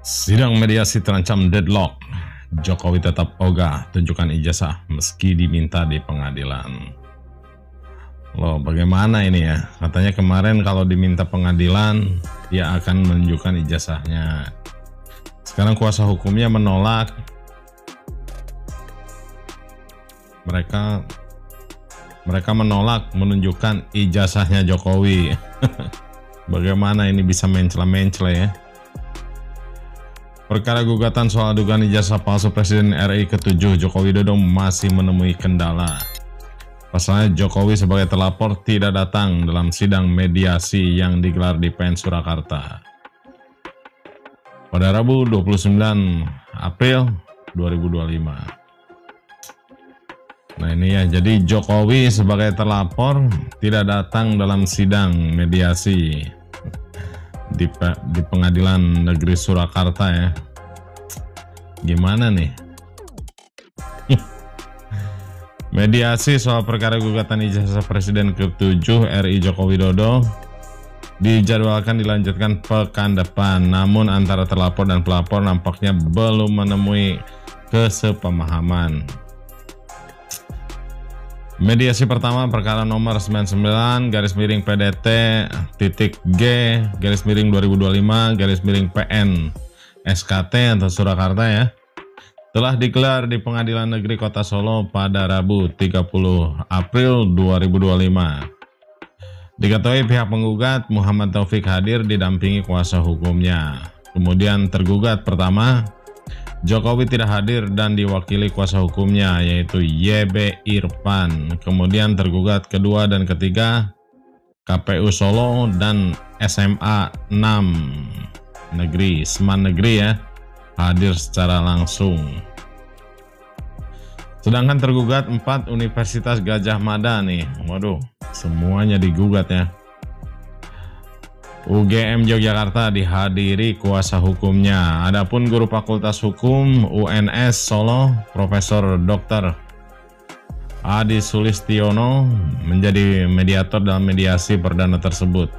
Sidang mediasi terancam deadlock. Jokowi tetap ogah tunjukkan ijazah meski diminta di pengadilan. Loh, bagaimana ini ya? Katanya kemarin kalau diminta pengadilan, dia akan menunjukkan ijazahnya. Sekarang kuasa hukumnya menolak. Mereka menolak menunjukkan ijazahnya Jokowi. Bagaimana ini bisa mencela-mencela ya? Perkara gugatan soal dugaan ijazah palsu Presiden RI ke-7 Joko Widodo masih menemui kendala. Pasalnya Jokowi sebagai terlapor tidak datang dalam sidang mediasi yang digelar di PN Surakarta pada Rabu 29 April 2025. Nah ini ya, jadi Jokowi sebagai terlapor tidak datang dalam sidang mediasi di Pengadilan Negeri Surakarta ya. Gimana nih? Mediasi soal perkara gugatan ijazah Presiden ke-7 RI Joko Widodo dijadwalkan dilanjutkan pekan depan, namun antara terlapor dan pelapor nampaknya belum menemui kesepemahaman. Mediasi pertama perkara nomor 99-PDT-G-2025-PN SKT atau Surakarta ya, telah digelar di Pengadilan Negeri Kota Solo pada Rabu 30 April 2025. Diketahui pihak penggugat Muhammad Taufik hadir didampingi kuasa hukumnya. Kemudian tergugat pertama Jokowi tidak hadir dan diwakili kuasa hukumnya yaitu YB Irfan. Kemudian tergugat kedua dan ketiga KPU Solo dan SMA 6 Negeri Seman Negeri ya, hadir secara langsung. Sedangkan tergugat 4 Universitas Gadjah Mada nih, waduh semuanya digugat ya. UGM Yogyakarta dihadiri kuasa hukumnya. Adapun guru Fakultas Hukum UNS Solo, Profesor Dr. Adi Sulistiono menjadi mediator dalam mediasi perdana tersebut.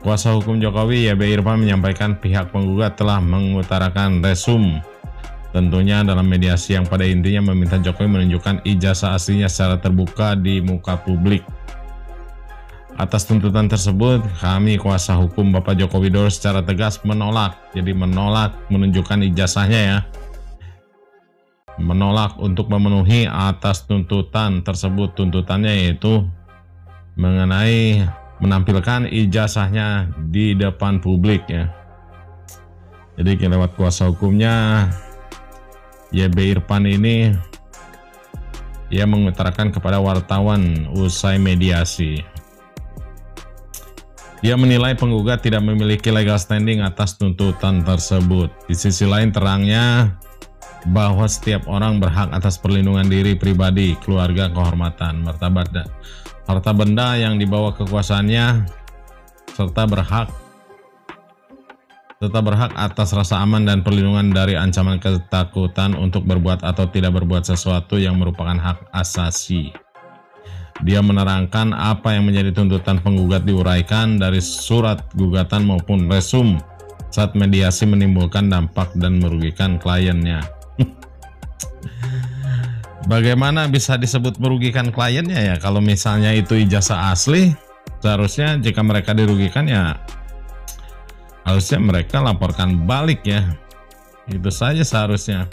Kuasa hukum Jokowi YB Irfan menyampaikan pihak penggugat telah mengutarakan resum tentunya dalam mediasi yang pada intinya meminta Jokowi menunjukkan ijazah aslinya secara terbuka di muka publik. Atas tuntutan tersebut, kami kuasa hukum Bapak Joko Widodo secara tegas menolak. Jadi menolak menunjukkan ijazahnya ya. Menolak untuk memenuhi atas tuntutan tersebut. Tuntutannya yaitu mengenai menampilkan ijazahnya di depan publik ya. Jadi lewat kuasa hukumnya YB Irfan ini, ia mengutarakan kepada wartawan usai mediasi. Dia menilai penggugat tidak memiliki legal standing atas tuntutan tersebut. Di sisi lain terangnya bahwa setiap orang berhak atas perlindungan diri pribadi, keluarga, kehormatan, martabat, dan harta benda yang dibawa kekuasaannya, serta berhak atas rasa aman dan perlindungan dari ancaman ketakutan untuk berbuat atau tidak berbuat sesuatu yang merupakan hak asasi. Dia menerangkan apa yang menjadi tuntutan penggugat diuraikan dari surat gugatan maupun resum saat mediasi menimbulkan dampak dan merugikan kliennya. Bagaimana bisa disebut merugikan kliennya ya? Kalau misalnya itu ijazah asli, seharusnya jika mereka dirugikan ya harusnya mereka laporkan balik ya. Itu saja seharusnya.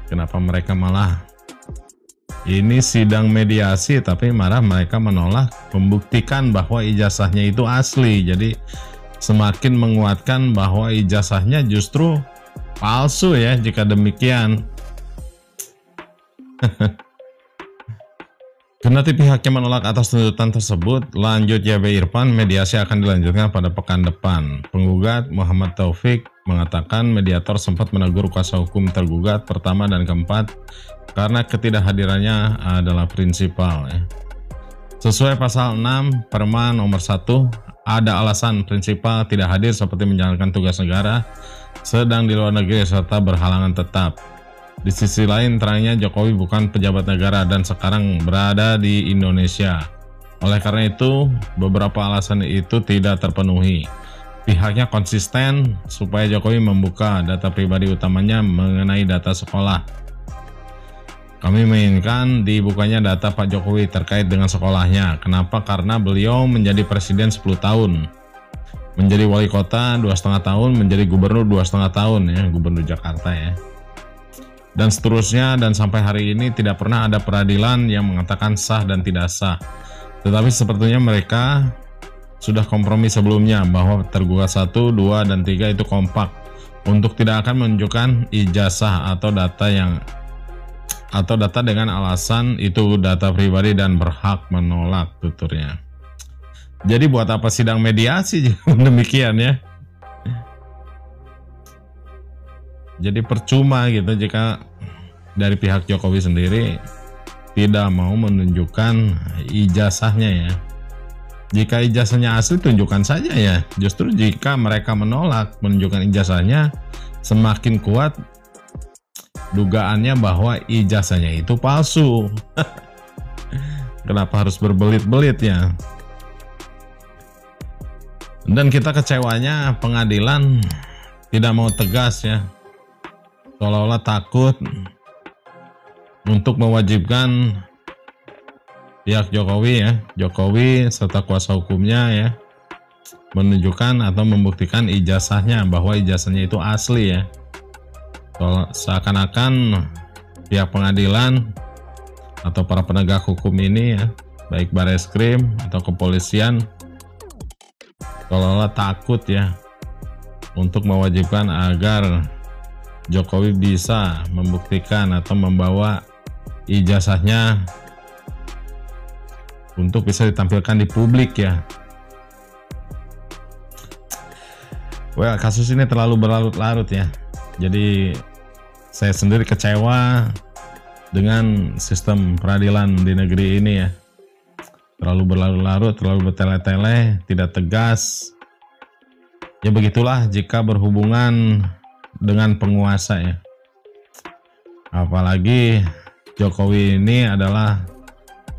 Kenapa mereka malah ini sidang mediasi tapi marah mereka menolak membuktikan bahwa ijazahnya itu asli. Jadi semakin menguatkan bahwa ijazahnya justru palsu ya jika demikian. Kendati pihaknya menolak atas tuntutan tersebut, lanjut YB Irfan, mediasi akan dilanjutkan pada pekan depan. Penggugat Muhammad Taufik mengatakan mediator sempat menegur kuasa hukum tergugat pertama dan keempat karena ketidakhadirannya adalah prinsipal ya. Sesuai pasal 6 Perma nomor 1, ada alasan prinsipal tidak hadir seperti menjalankan tugas negara, sedang di luar negeri serta berhalangan tetap. Di sisi lain terangnya Jokowi bukan pejabat negara dan sekarang berada di Indonesia. Oleh karena itu, beberapa alasan itu tidak terpenuhi. pihaknya konsisten supaya Jokowi membuka data pribadi utamanya mengenai data sekolah. Kami menginginkan dibukanya data Pak Jokowi terkait dengan sekolahnya. Kenapa? Karena beliau menjadi presiden 10 tahun, menjadi wali kota 2,5 tahun, menjadi gubernur 2,5 tahun ya, gubernur Jakarta ya. Dan seterusnya, dan sampai hari ini tidak pernah ada peradilan yang mengatakan sah dan tidak sah. Tetapi sepertinya mereka sudah kompromi sebelumnya bahwa tergugat 1, 2, dan 3 itu kompak untuk tidak akan menunjukkan ijazah atau data dengan alasan itu data pribadi dan berhak menolak tuturnya. Jadi buat apa sidang mediasi demikian ya? Jadi percuma gitu jika dari pihak Jokowi sendiri tidak mau menunjukkan ijazahnya ya. Jika ijazahnya asli tunjukkan saja ya. Justru jika mereka menolak menunjukkan ijazahnya, semakin kuat dugaannya bahwa ijazahnya itu palsu. Kenapa harus berbelit-belit ya? Dan kita kecewanya pengadilan tidak mau tegas ya, seolah-olah takut untuk mewajibkan pihak Jokowi ya, Jokowi serta kuasa hukumnya ya, menunjukkan atau membuktikan ijazahnya bahwa ijazahnya itu asli ya. Seakan-akan pihak pengadilan atau para penegak hukum ini ya, baik Bareskrim atau kepolisian, seolah-olah takut ya untuk mewajibkan agar Jokowi bisa membuktikan atau membawa ijazahnya untuk bisa ditampilkan di publik ya. Well, kasus ini terlalu berlarut-larut ya. Jadi saya sendiri kecewa dengan sistem peradilan di negeri ini ya. Terlalu berlarut-larut, terlalu bertele-tele, tidak tegas. Ya begitulah jika berhubungan dengan penguasa ya. Apalagi Jokowi ini adalah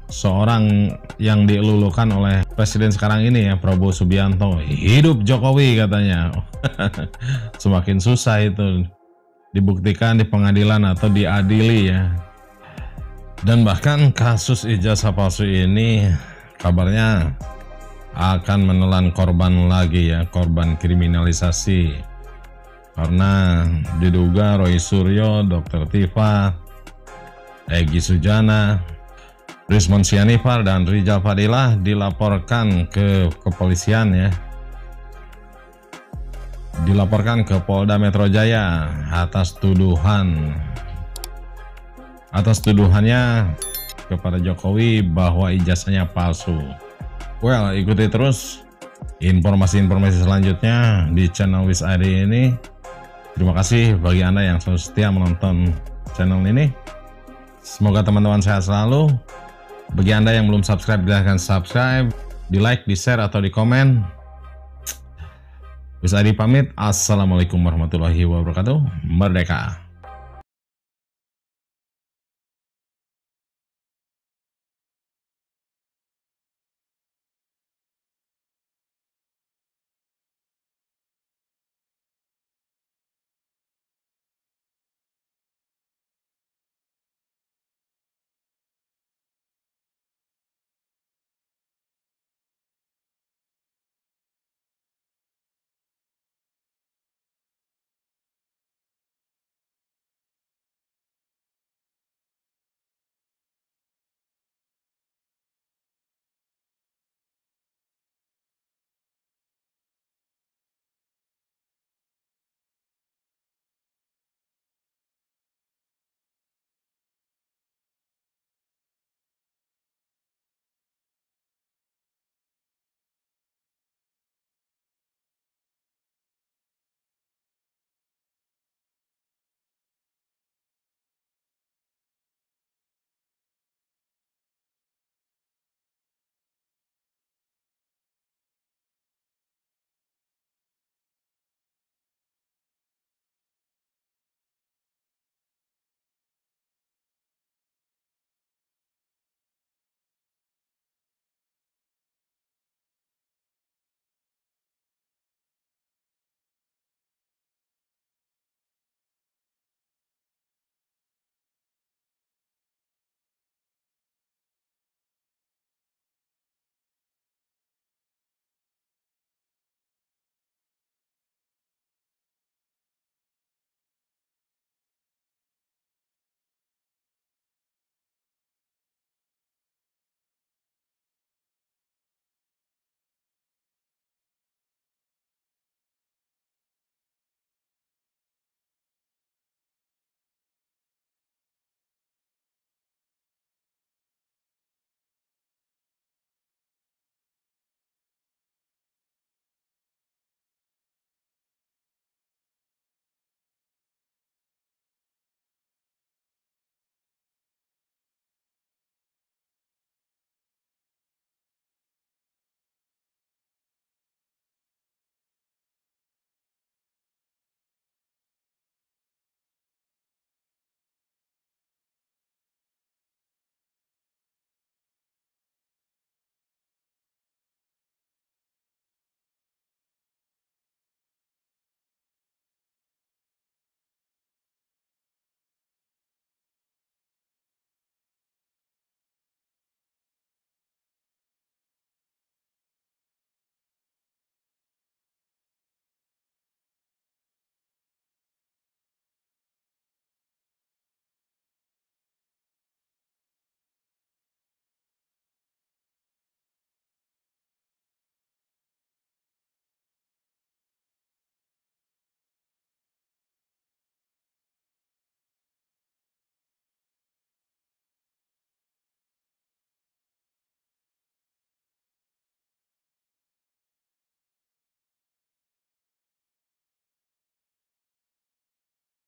seorang yang dielulukan oleh presiden sekarang ini ya, Prabowo Subianto. Hidup Jokowi katanya. Semakin susah itu dibuktikan di pengadilan atau diadili ya. Dan bahkan kasus ijazah palsu ini kabarnya akan menelan korban lagi ya, korban kriminalisasi. Karena diduga Roy Suryo, Dr. Tifa, Egy Sujana, Rismon Sianipar, dan Rijal Fadilah dilaporkan ke kepolisian ya. Dilaporkan ke Polda Metro Jaya atas tuduhannya kepada Jokowi bahwa ijazahnya palsu. Well, ikuti terus informasi-informasi selanjutnya di channel Wis ID ini. Terima kasih bagi Anda yang selalu setia menonton channel ini. Semoga teman-teman sehat selalu. Bagi Anda yang belum subscribe, silahkan subscribe, di like, di share, atau di komen. Wis ID pamit. Assalamualaikum warahmatullahi wabarakatuh. Merdeka.